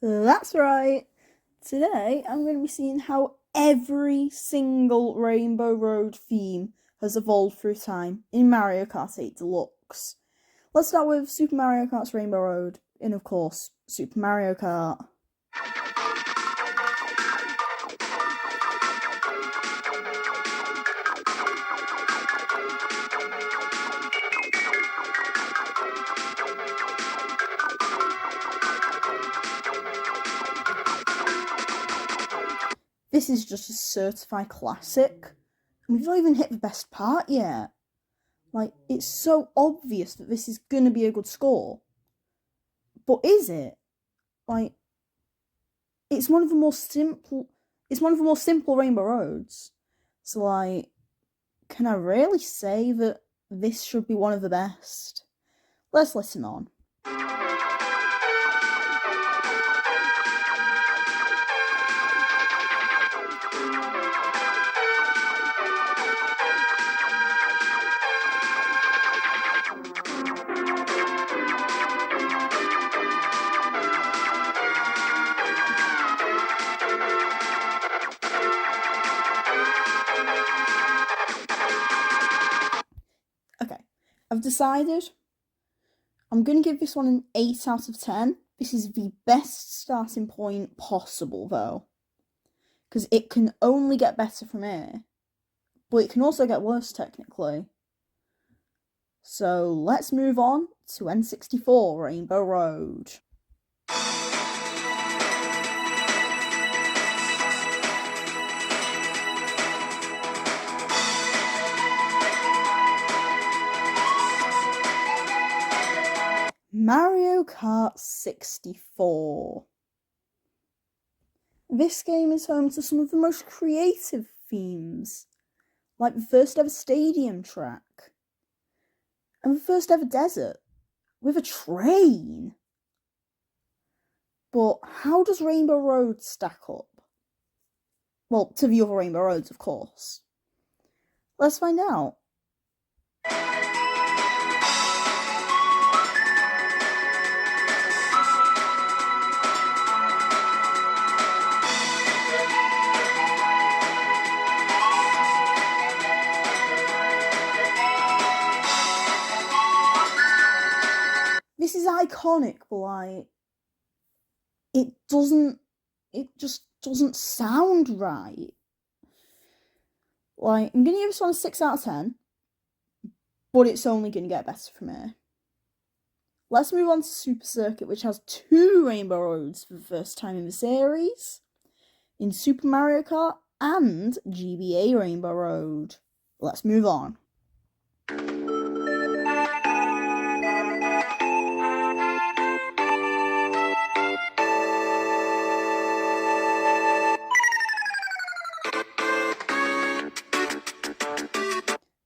That's right. Today I'm going to be seeing how every single Rainbow Road theme has evolved through time in Mario Kart 8 Deluxe. Let's start with Super Mario Kart's Rainbow Road, and of course, Super Mario Kart. This is just a certified classic, and we've not even hit the best part yet. It's so obvious that this is gonna be a good score. But is it? It's one of the more simple Rainbow Roads. So can I really say that this should be one of the best? Let's listen on. Okay, I've decided I'm going to give this one an 8 out of 10. This is the best starting point possible, though. Because it can only get better from here. But it can also get worse, technically. So let's move on to N64 Rainbow Road. Mario Kart 64. This game is home to some of the most creative themes, like the first ever stadium track, and the first ever desert, with a train. But how does Rainbow Road stack up? Well, to the other Rainbow Roads, of course. Let's find out. This is iconic, but it just doesn't sound right. I'm gonna give this one a 6 out of 10, but it's only gonna get better from here. Let's move on to Super Circuit, which has 2 Rainbow Roads for the first time in the series, in Super Mario Kart and GBA Rainbow Road. Let's move on.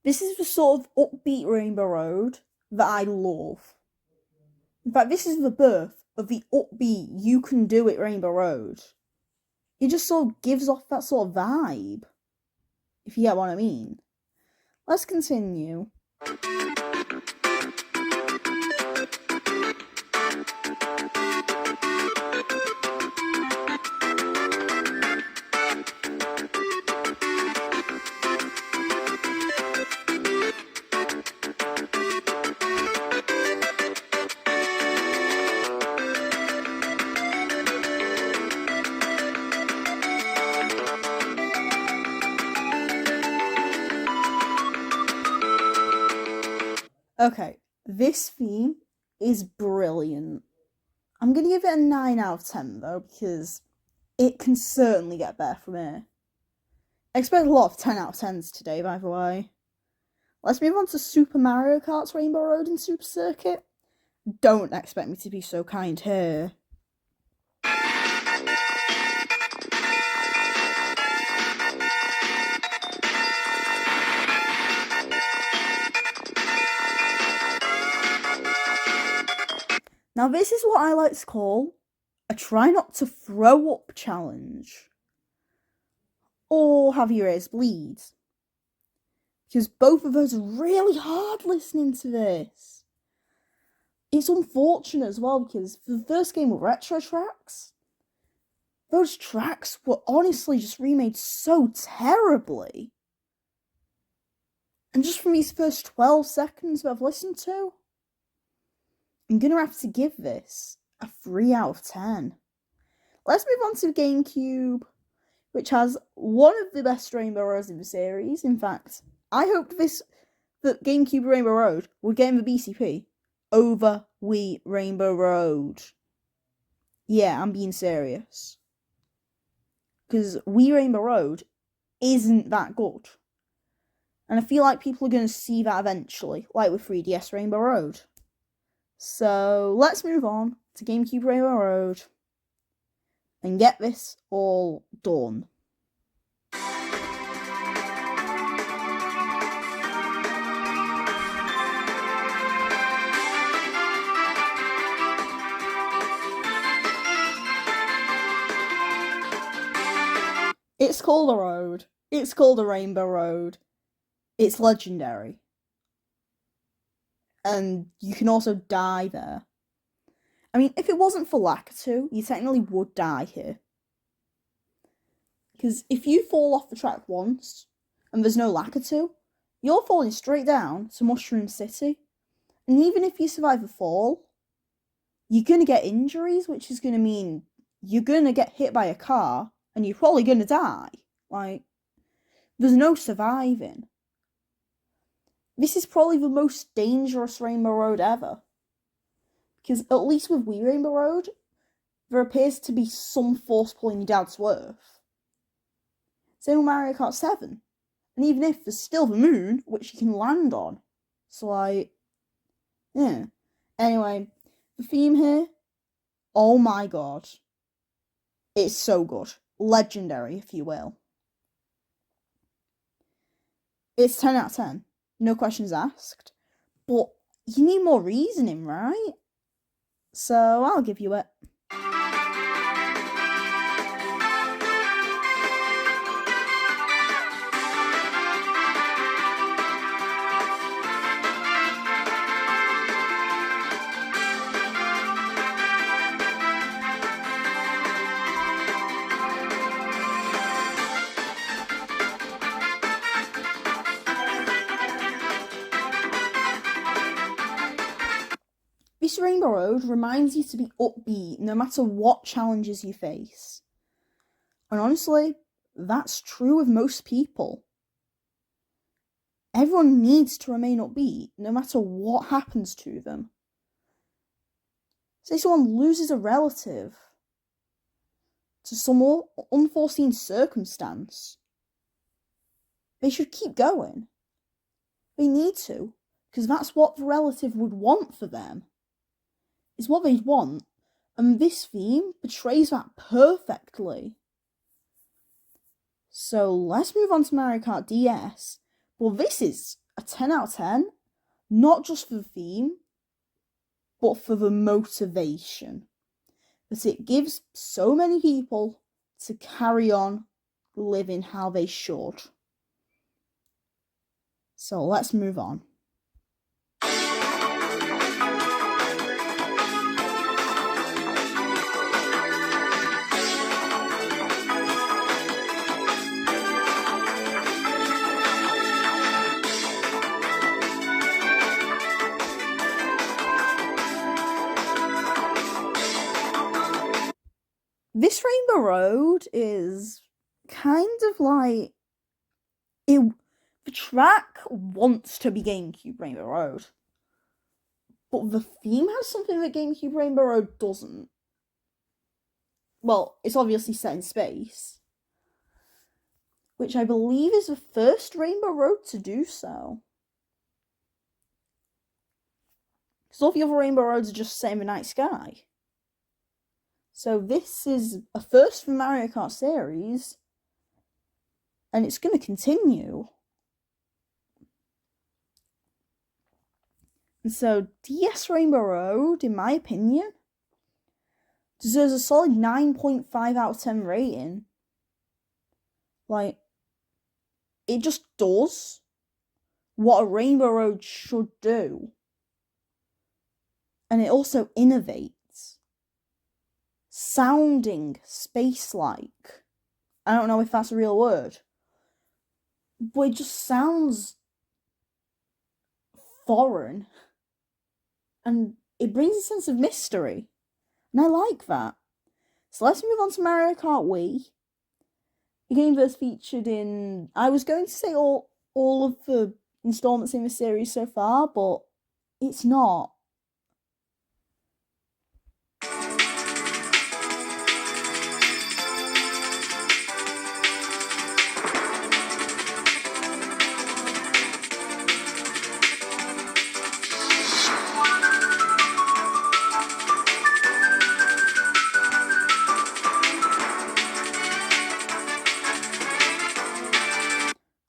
This is the sort of upbeat Rainbow Road that I love. In fact, this is the birth of the upbeat, you can do it Rainbow Road. It just sort of gives off that sort of vibe, if you get what I mean. Let's continue. Okay, this theme is brilliant. I'm going to give it a 9 out of 10 though, because it can certainly get better from here. I expect a lot of 10 out of 10s today, by the way. Let's move on to Super Mario Kart's Rainbow Road and Super Circuit. Don't expect me to be so kind here. Now this is what I like to call a try not to throw up challenge. Or have your ears bleed. Because both of us are really hard listening to this. It's unfortunate as well, because for the first game with Retro Tracks, those tracks were honestly just remade so terribly. And just from these first 12 seconds that I've listened to, I'm gonna have to give this a 3 out of 10. Let's move on to GameCube, which has one of the best Rainbow Roads in the series. In fact, I hoped that GameCube Rainbow Road would get in the BCP over Wii Rainbow Road. Yeah, I'm being serious. Because Wii Rainbow Road isn't that good. And I feel like people are going to see that eventually, like with 3DS Rainbow Road. So let's move on to GameCube Rainbow Road and get this all done. It's called a road. It's called a Rainbow Road. It's legendary. And you can also die there. I mean, if it wasn't for Lakitu, you technically would die here. Because if you fall off the track once, and there's no Lakitu, you're falling straight down to Mushroom City. And even if you survive the fall, you're going to get injuries, which is going to mean you're going to get hit by a car, and you're probably going to die. Like, there's no surviving. This is probably the most dangerous Rainbow Road ever. Because at least with Wii Rainbow Road, there appears to be some force pulling you down to Earth. Same with Mario Kart 7. And even if there's still the moon, which you can land on. So like, yeah. Anyway, the theme here, oh my god. It's so good. Legendary, if you will. It's 10 out of 10. No questions asked. But you need more reasoning, right? So I'll give you it. This Rainbow Road reminds you to be upbeat no matter what challenges you face. And honestly, that's true of most people. Everyone needs to remain upbeat no matter what happens to them. Say someone loses a relative to some unforeseen circumstance. They should keep going. They need to, because that's what the relative would want for them. It's what they'd want, and this theme portrays that perfectly. So let's move on to Mario Kart DS. Well, this is a 10 out of 10, not just for the theme, but for the motivation that it gives so many people to carry on living how they should. So let's move on. This Rainbow Road is kind of like the track wants to be GameCube Rainbow Road, but the theme has something that GameCube Rainbow Road doesn't. Well, it's obviously set in space, which I believe is the first Rainbow Road to do so. Because all the other Rainbow Roads are just set in the night sky. So this is a first for Mario Kart series, and it's going to continue. And so DS Rainbow Road, in my opinion, deserves a solid 9.5 out of 10 rating. Like, it just does what a Rainbow Road should do. And it also innovates. sounding space-like. I don't know if that's a real word, but it just sounds foreign, and it brings a sense of mystery, and I like that. So let's move on to Mario Kart Wii. A game that's featured in, I was going to say all of the installments in the series so far, but it's not.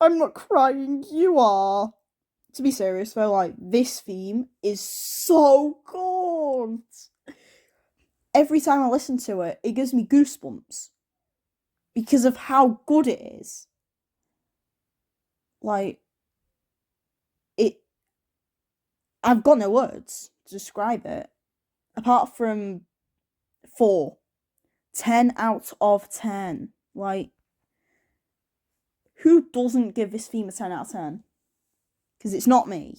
I'm not crying, you are. To be serious though, like, this theme is so good. Every time I listen to it, it gives me goosebumps because of how good it is. Like, I've got no words to describe it, apart from 4. 10 out of 10. Like, who doesn't give this theme a 10 out of 10? Because it's not me.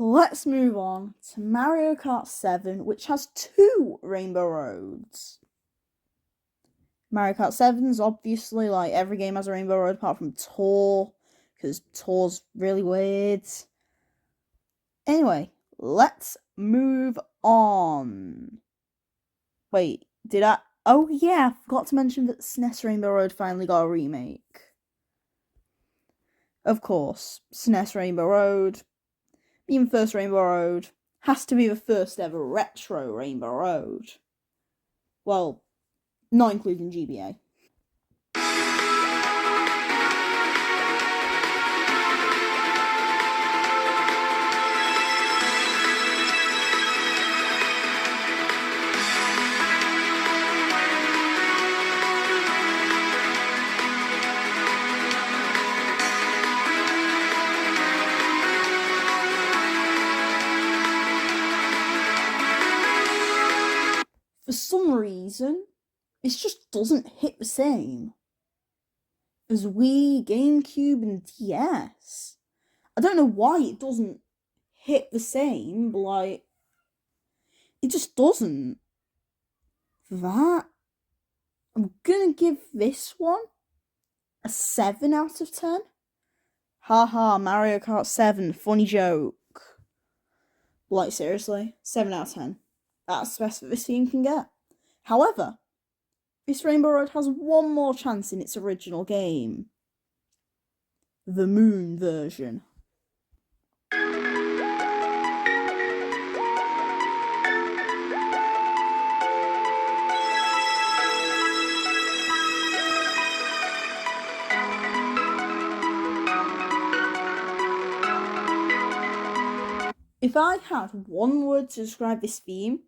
Let's move on to Mario Kart 7, which has 2 Rainbow Roads. Mario Kart 7's obviously, like, every game has a Rainbow Road apart from Tour, because Tour's really weird. Anyway, let's move on. Wait, did I? Oh yeah, I forgot to mention that SNES Rainbow Road finally got a remake. Of course, SNES Rainbow Road, being the first Rainbow Road, has to be the first ever retro Rainbow Road. Well, not including GBA. For some reason, it just doesn't hit the same as Wii, GameCube, and DS. I don't know why it doesn't hit the same, but, like, it just doesn't. For that, I'm gonna give this one a 7 out of 10. Haha, Mario Kart 7, funny joke. Like, seriously, 7 out of 10. That's the best that this team can get. However, this Rainbow Road has one more chance in its original game. The Moon version. If I had one word to describe this theme,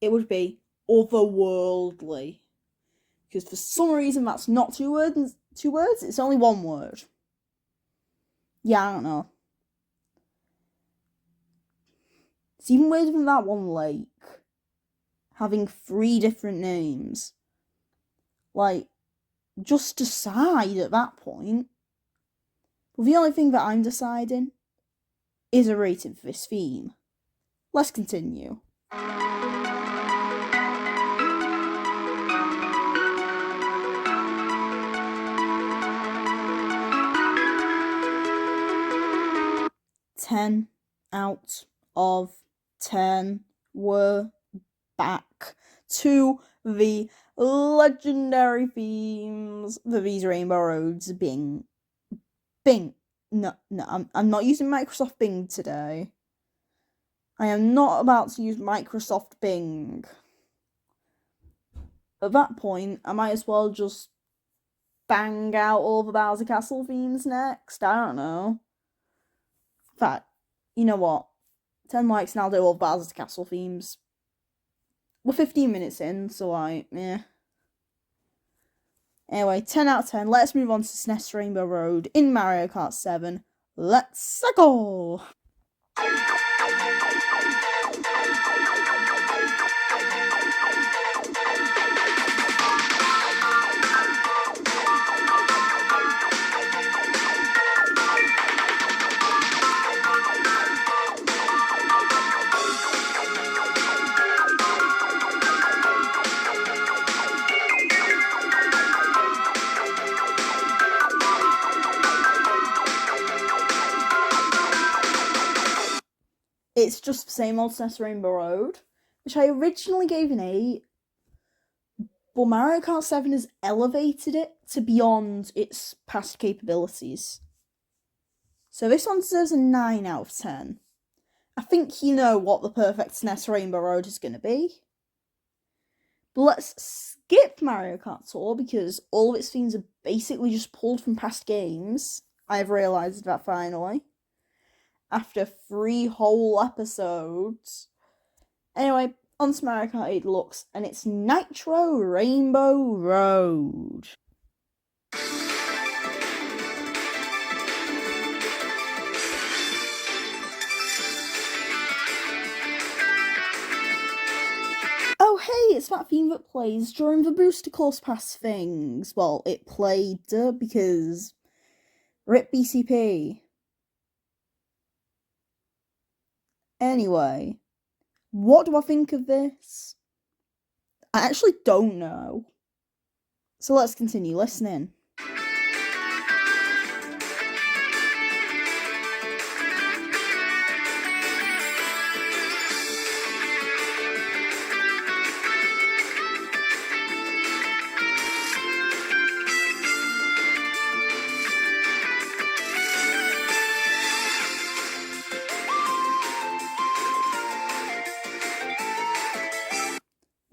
it would be otherworldly. Because for some reason that's not two words, it's only one word. Yeah, I don't know. It's even weirder than that one lake having 3 different names. Like, just decide at that point. But the only thing that I'm deciding is a rating for this theme. Let's continue. Ten out of 10. We're back to the legendary themes for these Rainbow Roads. Bing. No, I'm not using Microsoft Bing today. I am not about to use Microsoft Bing. At that point, I might as well just bang out all the Bowser Castle themes next. I don't know. In fact, you know what? 10 likes and I'll do all Bowser's Castle themes. We're 15 minutes in, so yeah. Anyway, 10 out of 10. Let's move on to SNES Rainbow Road in Mario Kart 7. Let's go! It's just the same old SNES Rainbow Road, which I originally gave an 8, but Mario Kart 7 has elevated it to beyond its past capabilities. So this one deserves a 9 out of 10. I think you know what the perfect SNES Rainbow Road is going to be. But let's skip Mario Kart Tour because all of its themes are basically just pulled from past games. I've realised that finally. After 3 whole episodes. Anyway, on to Mario Kart 8 Deluxe, and it's Nitro Rainbow Road. Oh hey, it's that theme that plays during the Booster Course Pass things. Well, it played because RIP BCP. Anyway, what do I think of this? I actually don't know. So let's continue listening.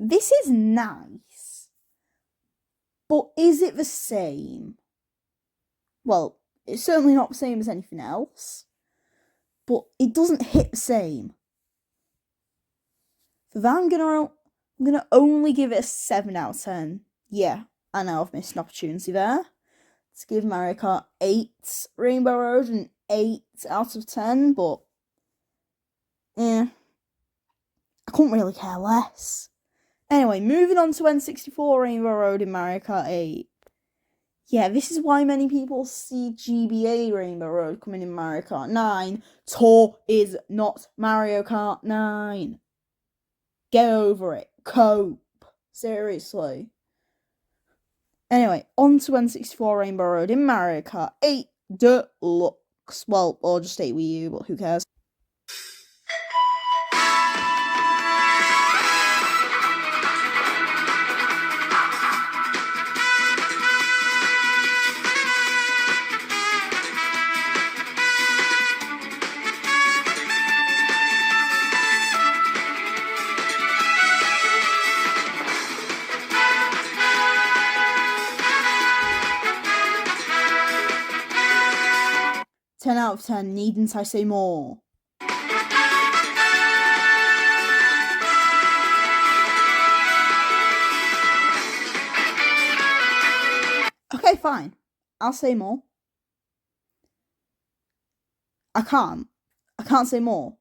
This is nice, but is it the same? Well, it's certainly not the same as anything else, but it doesn't hit the same. For that, I'm gonna only give it a 7 out of 10. Yeah, I know I've missed an opportunity there. Let's give Mario Kart 8 Rainbow Road an 8 out of 10, but I couldn't really care less. Anyway, moving on to N64 Rainbow Road in Mario Kart 8. Yeah, this is why many people see GBA Rainbow Road coming in Mario Kart 9. Tour is not Mario Kart 9. Get over it. Cope. Seriously. Anyway, on to N64 Rainbow Road in Mario Kart 8 Deluxe. Well, or just 8 Wii U, but who cares? Ten out of 10, needn't I say more? Okay, fine. I'll say more. I can't say more.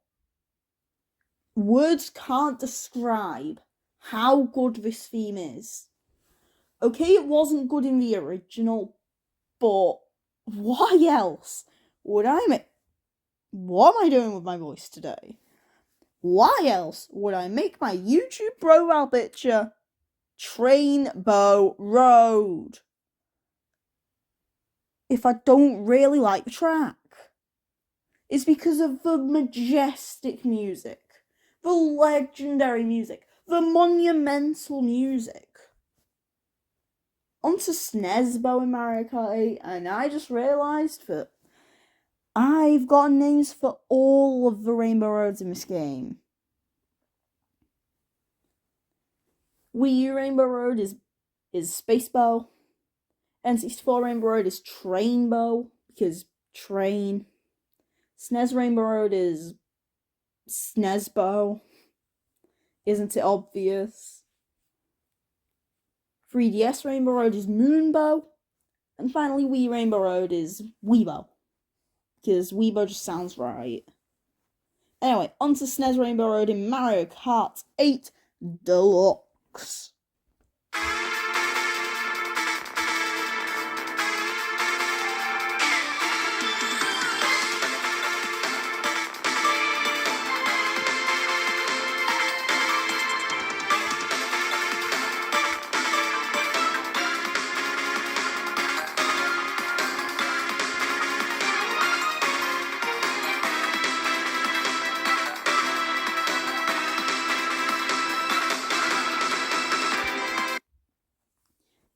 Words can't describe how good this theme is. Okay, it wasn't good in the original, but why else would I make... What am I doing with my voice today? Why else would I make my YouTube profile picture Trainbow Road if I don't really like the track? It's because of the majestic music, the legendary music, the monumental music. Onto Snesbo in Mario Kart 8, and I just realised that I've got names for all of the Rainbow Roads in this game. Wii U Rainbow Road is Spacebow. N64 Rainbow Road is Trainbow, because train. SNES Rainbow Road is SNESbo. Isn't it obvious? 3DS Rainbow Road is Moonbo. And finally, Wii Rainbow Road is Weebo. Because Weebo just sounds right. Anyway, on to SNES Rainbow Road in Mario Kart 8 Deluxe.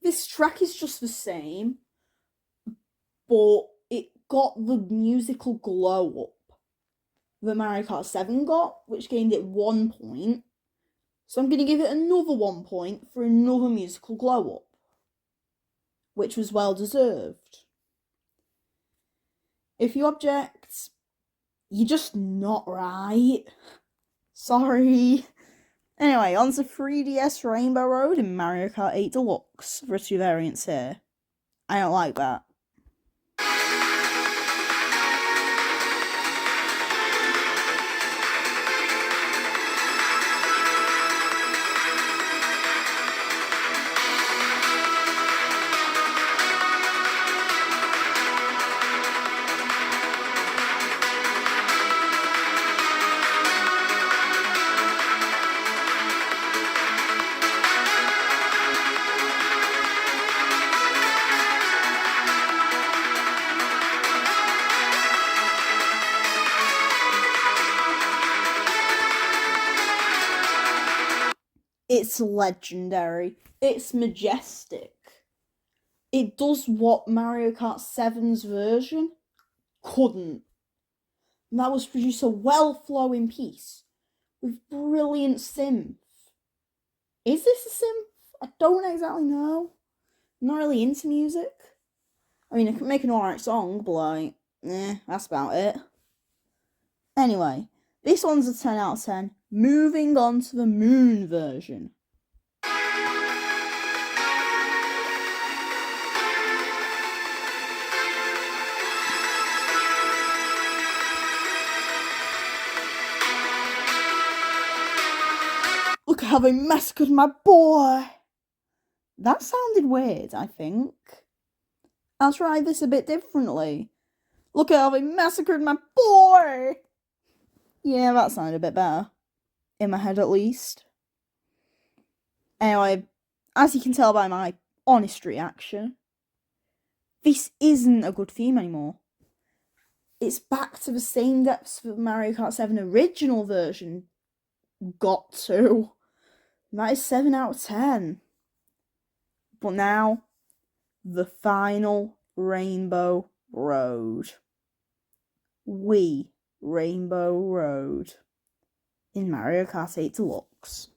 This track is just the same, but it got the musical glow up that Mario Kart 7 got, which gained it 1 point. So I'm going to give it another 1 point for another musical glow up, which was well deserved. If you object, you're just not right. Sorry. Anyway, on to 3DS Rainbow Road in Mario Kart 8 Deluxe. There are 2 variants here. I don't like that. It's legendary. It's majestic. It does what Mario Kart 7's version couldn't. And that was produce a well-flowing piece with brilliant synth. Is this a synth? I don't exactly know. I'm not really into music. I mean, I can make an alright song, but like, that's about it. Anyway, this one's a 10 out of 10. Moving on to the Moon version. Look how they massacred my boy! That sounded weird, I think. I'll try this a bit differently. Look how they massacred my boy! Yeah, that sounded a bit better. In my head, at least. Anyway, as you can tell by my honest reaction, this isn't a good theme anymore. It's back to the same depths that the Mario Kart 7 original version got to. That is 7 out of 10. But now, the final Rainbow Road. Wii Rainbow Road in Mario Kart 8 Deluxe.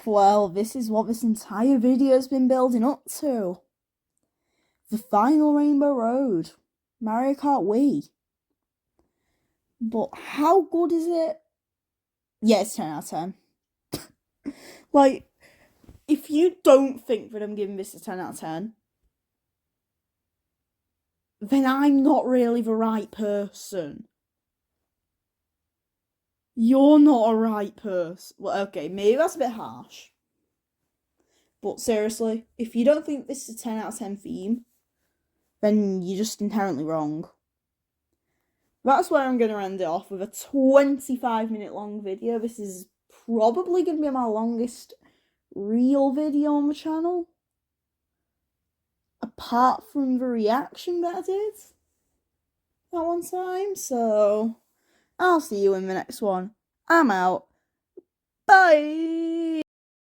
Well, this is what this entire video has been building up to. The final Rainbow Road. Mario Kart Wii. But how good is it? Yeah, it's 10 out of 10. Like, if you don't think that I'm giving this a 10 out of 10, then I'm not really the right person. You're not a right person. Well, okay, maybe that's a bit harsh. But seriously, if you don't think this is a 10 out of 10 theme, then you're just inherently wrong. That's where I'm going to end it off with a 25-minute long video. This is probably going to be my longest real video on the channel. I apart from the reaction that I did that one time. So I'll see you in the next one. I'm out. Bye.